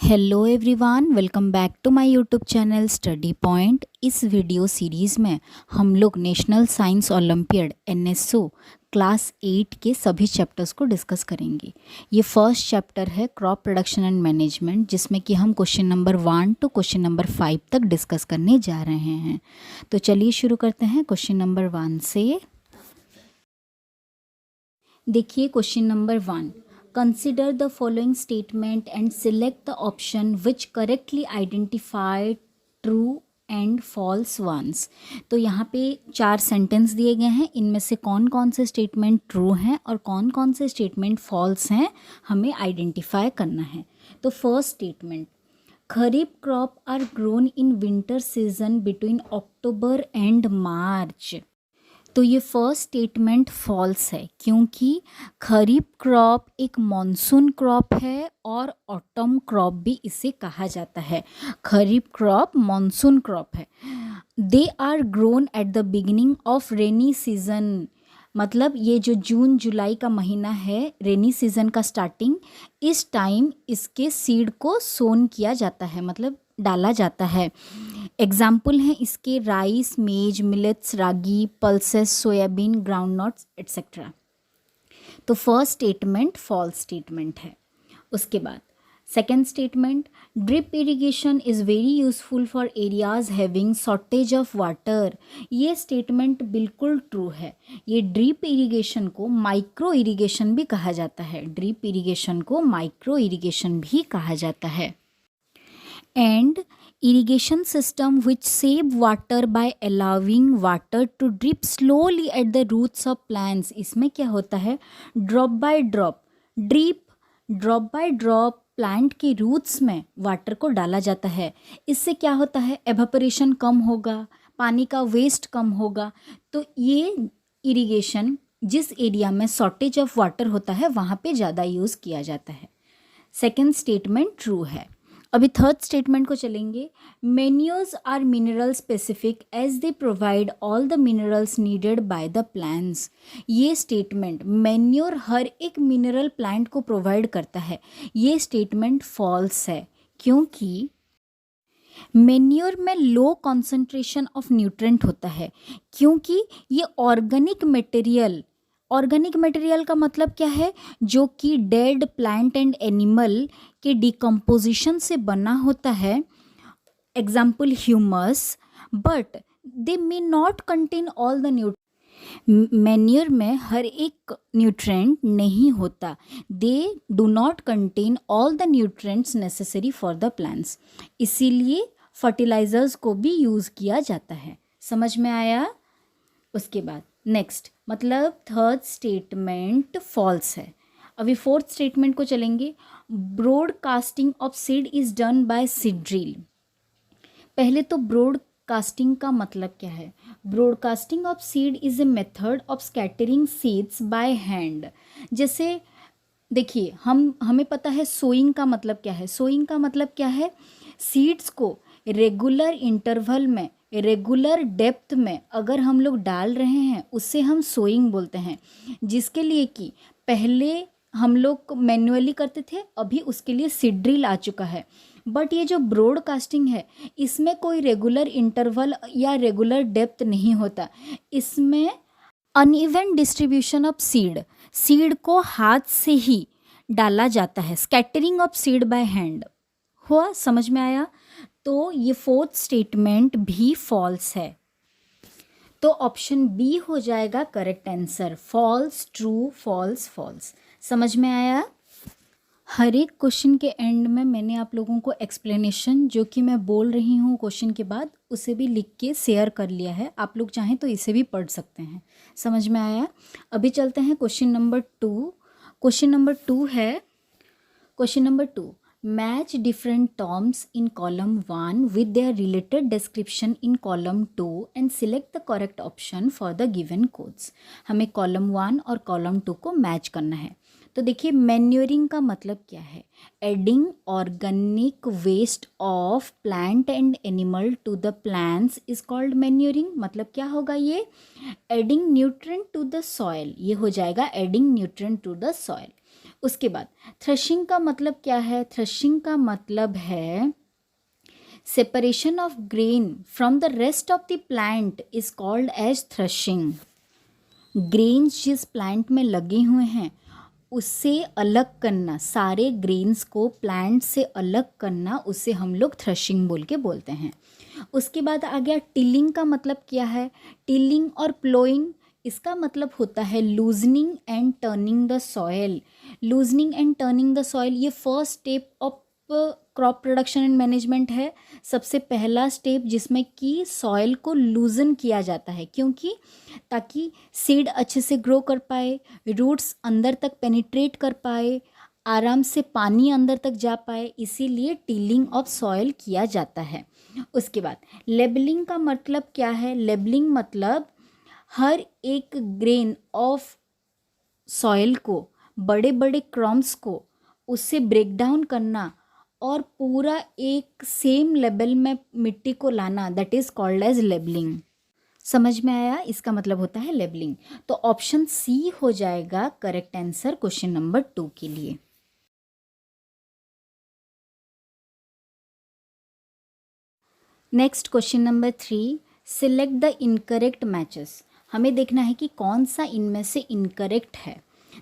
Hello everyone, welcome back to my YouTube channel study point. इस video series में हम लोग national science olympiad NSO class 8 के सभी चैप्टर्स को डिस्कस करेंगे। ये फर्स्ट चैप्टर है क्रॉप प्रोडक्शन एंड मैनेजमेंट, जिसमें कि हम question number 1 to question number 5 तक डिस्कस करने जा रहे हैं। तो चलिए शुरू करते हैं क्वेश्चन नंबर 1 से। देखिए question number 1, consider the following statement and select the option which correctly identify true and false ones। तो यहाँ पे 4 सेंटेंस दिए गए हैं, इनमें से कौन कौन से स्टेटमेंट ट्रू हैं और कौन कौन से स्टेटमेंट फॉल्स हैं हमें आइडेंटिफाई करना है। तो first statement, kharif crop are grown in winter season between October and March. तो ये फर्स्ट स्टेटमेंट फॉल्स है, क्योंकि खरीफ क्रॉप एक मॉनसून क्रॉप है और ऑटम क्रॉप भी इसे कहा जाता है। खरीफ क्रॉप मॉनसून क्रॉप है। They are grown at the beginning of rainy season, मतलब ये जो जून जुलाई का महीना है, रेनी सीजन का स्टार्टिंग, इस टाइम इसके सीड को सोन किया जाता है, मतलब डाला जाता है। एग्जाम्पल हैं इसके राइस, मेज, मिलेट्स, रागी, पल्सेस, सोयाबीन, ग्राउंडनट्स एट्सेट्रा। तो फर्स्ट स्टेटमेंट फॉल्स स्टेटमेंट है। उसके बाद second statement, drip irrigation is very useful for areas having shortage of water. ये स्टेटमेंट बिल्कुल ट्रू है। ये ड्रिप इरिगेशन को माइक्रो इरिगेशन भी कहा जाता है। ड्रिप इरिगेशन को माइक्रो इरिगेशन भी कहा जाता है। And irrigation system which save water by allowing water to drip slowly at the roots of plants। इसमें क्या होता है, drop by drop, drop by drop plant के रूट्स में वाटर को डाला जाता है। इससे क्या होता है, एवापोरेशन कम होगा, पानी का वेस्ट कम होगा। तो ये इरिगेशन जिस एरिया में शॉर्टेज ऑफ वाटर होता है वहाँ पे ज़्यादा यूज़ किया जाता है। सेकेंड स्टेटमेंट ट्रू है। अभी थर्ड स्टेटमेंट को चलेंगे। Manures are mineral specific as they provide all the minerals needed by the plants. ये स्टेटमेंट, मैन्योर हर एक मिनरल प्लांट को प्रोवाइड करता है, ये स्टेटमेंट फॉल्स है, क्योंकि मैन्योर में लो कॉन्सेंट्रेशन ऑफ न्यूट्रेंट होता है। क्योंकि ये ऑर्गेनिक मटेरियल का मतलब क्या है, जो कि डेड प्लांट एंड एनिमल के डिकम्पोजिशन से बना होता है। Example humus, but they may not contain all the nutrient. Manure में हर एक न्यूट्रेंट नहीं होता, they do not contain all the nutrients necessary for the plants. इसीलिए फर्टिलाइजर्स को भी यूज़ किया जाता है। समझ में आया? उसके बाद नेक्स्ट, मतलब थर्ड स्टेटमेंट फॉल्स है। अभी फोर्थ स्टेटमेंट को चलेंगे। Broadcasting of seed is done by seed drill. पहले तो ब्रॉडकास्टिंग का मतलब क्या है? Broadcasting of seed is a method of scattering seeds by hand. जैसे देखिए, हमें पता है सोइंग का मतलब क्या है। सोइंग का मतलब क्या है, सीड्स को रेगुलर इंटरवल में, रेगुलर डेप्थ में अगर हम लोग डाल रहे हैं, उससे हम सोइंग बोलते हैं। जिसके लिए कि पहले हम लोग मैन्युअली करते थे, अभी उसके लिए सीड ड्रिल आ चुका है। बट ये जो ब्रॉडकास्टिंग है, इसमें कोई रेगुलर इंटरवल या रेगुलर डेप्थ नहीं होता। इसमें अनइवन डिस्ट्रीब्यूशन ऑफ सीड को हाथ से ही डाला जाता है। Scattering of seed by hand हुआ। समझ में आया? तो ये फोर्थ स्टेटमेंट भी फॉल्स है। तो ऑप्शन बी हो जाएगा correct answer. False, true, false, false. समझ में आया? हर एक क्वेश्चन के एंड में मैंने आप लोगों को एक्सप्लेनेशन, जो कि मैं बोल रही हूँ क्वेश्चन के बाद, उसे भी लिख के शेयर कर लिया है। आप लोग चाहें तो इसे भी पढ़ सकते हैं। समझ में आया? अभी चलते हैं क्वेश्चन नंबर 2। क्वेश्चन नंबर 2 है, question number 2, match different terms in column 1 with their related description in column 2 and select the correct option for the given codes. हमें कॉलम 1 और कॉलम 2 को मैच करना है। तो देखिए, मैन्योरिंग का मतलब क्या है? Adding organic waste of plant and animal to the plants is called manuring. मतलब क्या होगा ये? Adding nutrient to the soil. ये हो जाएगा adding nutrient to the soil. उसके बाद थ्रशिंग का मतलब क्या है? थ्रशिंग का मतलब है separation of grain from the rest of the plant is called as threshing. Grains जिस प्लांट में लगे हुए हैं उससे अलग करना, सारे ग्रेन्स को प्लांट से अलग करना, उसे हम लोग थ्रशिंग बोल के बोलते हैं। उसके बाद आ गया टिलिंग का मतलब क्या है? टिलिंग और प्लोइंग, इसका मतलब होता है loosening and turning the soil. Loosening and turning the soil ये first step of crop production and management है। सबसे पहला स्टेप जिसमें कि सॉयल को लूजन किया जाता है, क्योंकि ताकि सीड अच्छे से ग्रो कर पाए, रूट्स अंदर तक पेनिट्रेट कर पाए, आराम से पानी अंदर तक जा पाए, इसीलिए टिलिंग ऑफ सॉयल किया जाता है। उसके बाद लेबलिंग का मतलब क्या है? लेबलिंग मतलब हर एक ग्रेन ऑफ सॉयल को, बड़े बड़े क्रॉम्स को, उससे ब्रेक डाउन करना और पूरा एक सेम लेवल में मिट्टी को लाना, that is called as levelling. समझ में आया? इसका मतलब होता है लेबलिंग। तो ऑप्शन सी हो जाएगा करेक्ट आंसर क्वेश्चन नंबर 2 के लिए। Next question number 3, select the incorrect matches. हमें देखना है कि कौन सा इनमें से इनकरेक्ट है।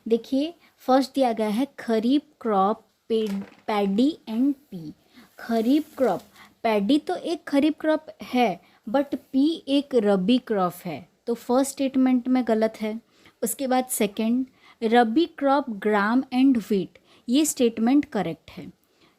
देखिए फर्स्ट दिया गया है kharif crop paddy and pea. Kharif crop, paddy तो एक खरीफ क्रॉप है बट पी एक रबी क्रॉप है, तो फर्स्ट स्टेटमेंट में गलत है। उसके बाद second, rabi crop gram and wheat, ये स्टेटमेंट करेक्ट है।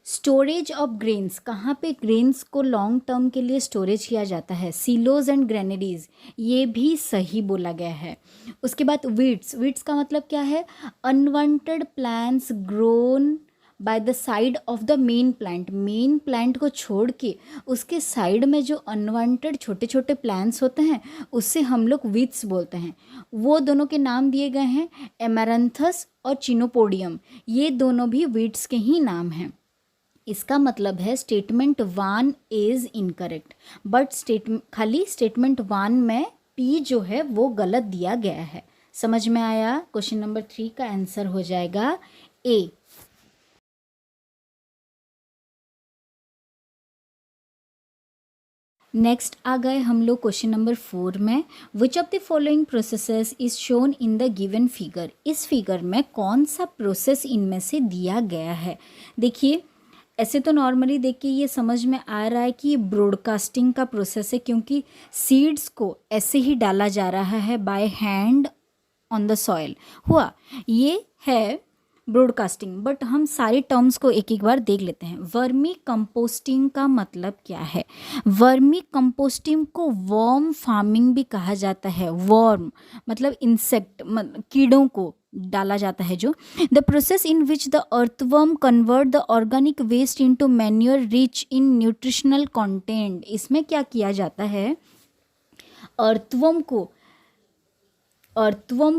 स्टोरेज ऑफ ग्रेन्स, कहाँ पे ग्रेन्स को लॉन्ग टर्म के लिए स्टोरेज किया जाता है? सीलोज एंड ग्रेनरीज, ये भी सही बोला गया है। उसके बाद वीड्स, वीड्स का मतलब क्या है? Unwanted plants grown by the side of the main plant. Main plant को छोड़ के उसके साइड में जो अनवांटेड छोटे छोटे प्लांट्स होते हैं उससे हम लोग वीड्स बोलते हैं। वो दोनों के नाम दिए गए हैं, एमेरंथस और चिनोपोडियम, ये दोनों भी वीड्स के ही नाम हैं। इसका मतलब है स्टेटमेंट 1 इज़ इनकरेक्ट, बट खाली स्टेटमेंट 1 में पी जो है वो गलत दिया गया है। समझ में आया? क्वेश्चन नंबर 3 का आंसर हो जाएगा ए। नेक्स्ट आ गए हम लोग क्वेश्चन नंबर 4 में। Which of the following processes is shown in the given figure. इस फिगर में कौन सा प्रोसेस इनमें से दिया गया है? देखिए ऐसे तो नॉर्मली देख के ये समझ में आ रहा है कि ये ब्रॉडकास्टिंग का प्रोसेस है, क्योंकि सीड्स को ऐसे ही डाला जा रहा है by hand on the soil हुआ, ये है ब्रॉडकास्टिंग। बट हम सारे टर्म्स को एक एक बार देख लेते हैं। वर्मी कंपोस्टिंग का मतलब क्या है? वर्मी कंपोस्टिंग को वर्म फार्मिंग भी कहा जाता है। वर्म मतलब इंसेक्ट, कीड़ों को डाला जाता है जो। The process in which the earthworm convert the organic waste into manure rich in nutritional content. इसमें क्या किया जाता है? अर्थवर्म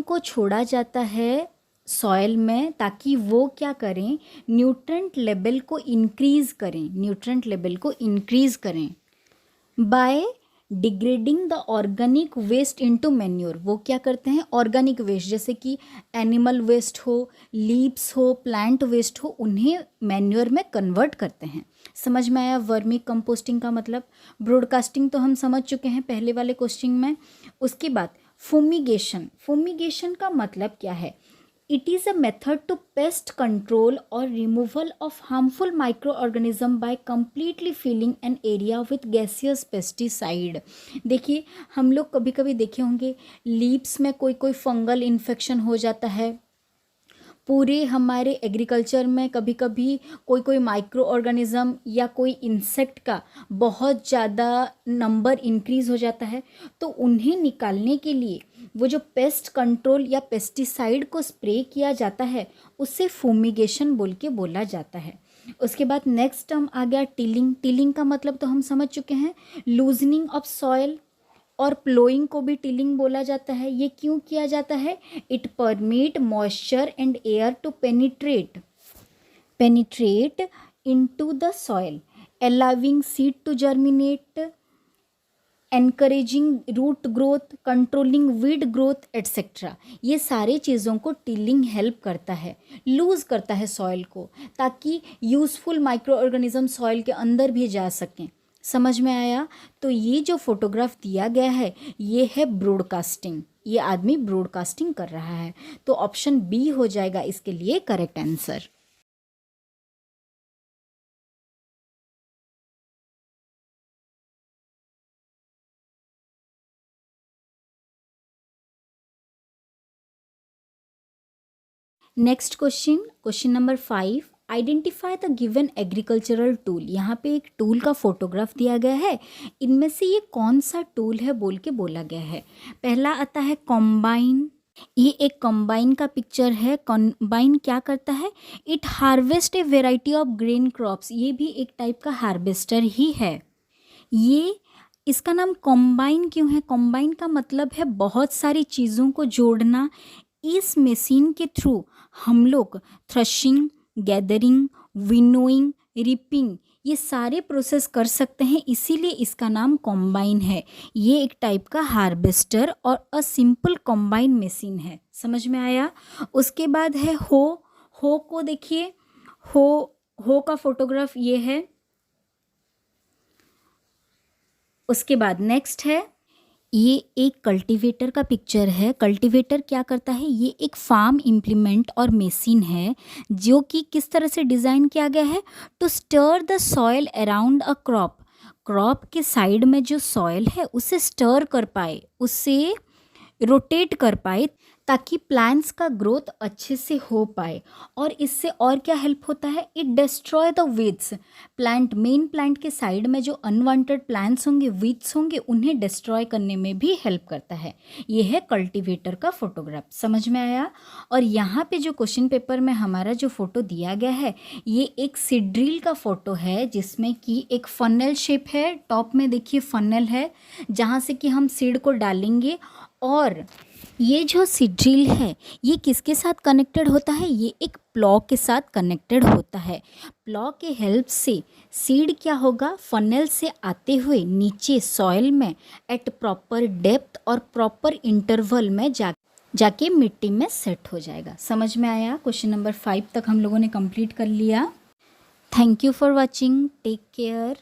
को छोड़ा जाता है सॉयल में, ताकि वो क्या करें? न्यूट्रेंट लेवल को इंक्रीज करें, न्यूट्रेंट लेवल को इंक्रीज करें by degrading the organic waste into manure. वो क्या करते हैं? ऑर्गेनिक वेस्ट जैसे कि एनिमल वेस्ट हो, लीव्स हो, प्लांट वेस्ट हो, उन्हें मैन्योर में कन्वर्ट करते हैं। समझ में आया वर्मी कंपोस्टिंग का मतलब? ब्रॉडकास्टिंग तो हम समझ चुके हैं पहले वाले क्वेश्चन में। उसके बाद फुमिगेशन। फुमिगेशन का मतलब क्या है? It is a method to pest control or removal of harmful microorganism by completely filling an area with gaseous pesticide। देखिए हम लोग कभी कभी देखे होंगे लीव्स में कोई कोई फंगल इन्फेक्शन हो जाता है। पूरे हमारे एग्रीकल्चर में कभी कभी कोई कोई माइक्रो ऑर्गेनिज्म या कोई इंसेक्ट का बहुत ज़्यादा नंबर इंक्रीज़ हो जाता है, तो उन्हें निकालने के लिए वो जो पेस्ट कंट्रोल या पेस्टिसाइड को स्प्रे किया जाता है उससे फूमिगेशन बोल के बोला जाता है। उसके बाद नेक्स्ट टर्म आ गया टिलिंग। टिलिंग का मतलब तो हम समझ चुके हैं, लूजनिंग ऑफ सॉयल, और प्लोइंग को भी टिलिंग बोला जाता है। ये क्यों किया जाता है? It permit moisture and air to penetrate into the soil, allowing seed to germinate encouraging root growth, controlling weed growth etcetera. ये सारे चीज़ों को टिलिंग हेल्प करता है, लूज़ करता है सॉइल को, ताकि यूज़फुल माइक्रो ऑर्गेनिज्म सॉइल के अंदर भी जा सकें। समझ में आया? तो ये जो फोटोग्राफ दिया गया है ये है ब्रॉडकास्टिंग, ये आदमी ब्रॉडकास्टिंग कर रहा है, तो ऑप्शन बी हो जाएगा इसके लिए correct answer. Next question, question number 5, identify the given agricultural tool. यहाँ पे एक टूल का फोटोग्राफ दिया गया है, इनमें से ये कौन सा टूल है बोल के बोला गया है। पहला आता है कॉम्बाइन, ये एक कॉम्बाइन का पिक्चर है। कॉम्बाइन क्या करता है? It harvest a variety of grain crops, ये भी एक टाइप का हार्वेस्टर ही है। ये इसका नाम कॉम्बाइन क्यों है? कॉम्बाइन का मतलब है बहुत सारी चीज़ों को जोड़ना। इस मशीन के थ्रू हम लोग थ्रेशिंग, गैदरिंग, विनोइंग, रिपिंग ये सारे प्रोसेस कर सकते हैं, इसीलिए इसका नाम कॉम्बाइन है। ये एक टाइप का हार्वेस्टर और अ सिंपल कॉम्बाइन मशीन है। समझ में आया? उसके बाद है हो को देखिए, हो का फोटोग्राफ ये है। उसके बाद नेक्स्ट है, ये एक कल्टीवेटर का पिक्चर है। कल्टीवेटर क्या करता है? ये एक फार्म इम्प्लीमेंट और मशीन है जो कि किस तरह से डिज़ाइन किया गया है? To stir the soil around a crop, crop के साइड में जो सॉइल है उसे स्टर कर पाए, उसे रोटेट कर पाए, ताकि प्लांट्स का ग्रोथ अच्छे से हो पाए। और इससे और क्या हेल्प होता है? It destroy the weeds, plant main plant के साइड में जो अनवांटेड प्लांट्स होंगे, वीड्स होंगे, उन्हें डिस्ट्रॉय करने में भी हेल्प करता है। ये है कल्टीवेटर का फोटोग्राफ। समझ में आया? और यहाँ पे जो क्वेश्चन पेपर में हमारा जो फोटो दिया गया है ये एक सीड ड्रिल का फोटो है, जिसमें कि एक फनल शेप है। टॉप में देखिए फनल है जहाँ से कि हम सीड को डालेंगे, और ये जो सीड ड्रिल है ये किसके साथ कनेक्टेड होता है? ये एक प्लॉ के साथ कनेक्टेड होता है। प्लॉ के हेल्प से सीड क्या होगा? फनल से आते हुए नीचे सॉइल में एट प्रॉपर डेप्थ और प्रॉपर इंटरवल में जाके मिट्टी में सेट हो जाएगा। समझ में आया? क्वेश्चन नंबर 5 तक हम लोगों ने कंप्लीट कर लिया। Thank you for watching, take care.